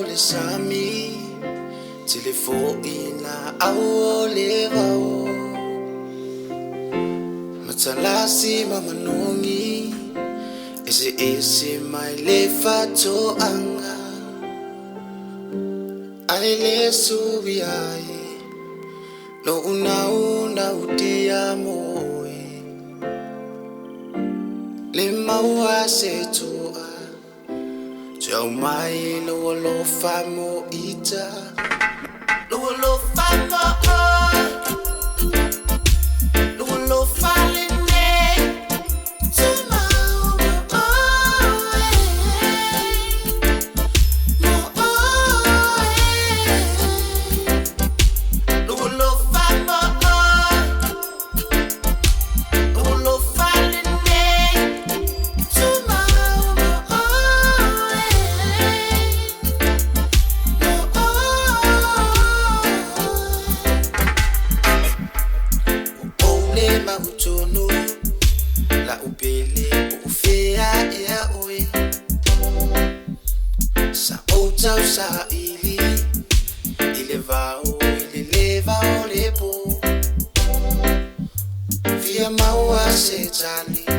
Sami telefoina au levao matalasi mamanongi ese mai lefato anga aile subiai no una utia moe le maua setua jau mai lo famo ita lo famo lo falene la upele ufea ya oe sa ota sa ili levao lepo via maua setali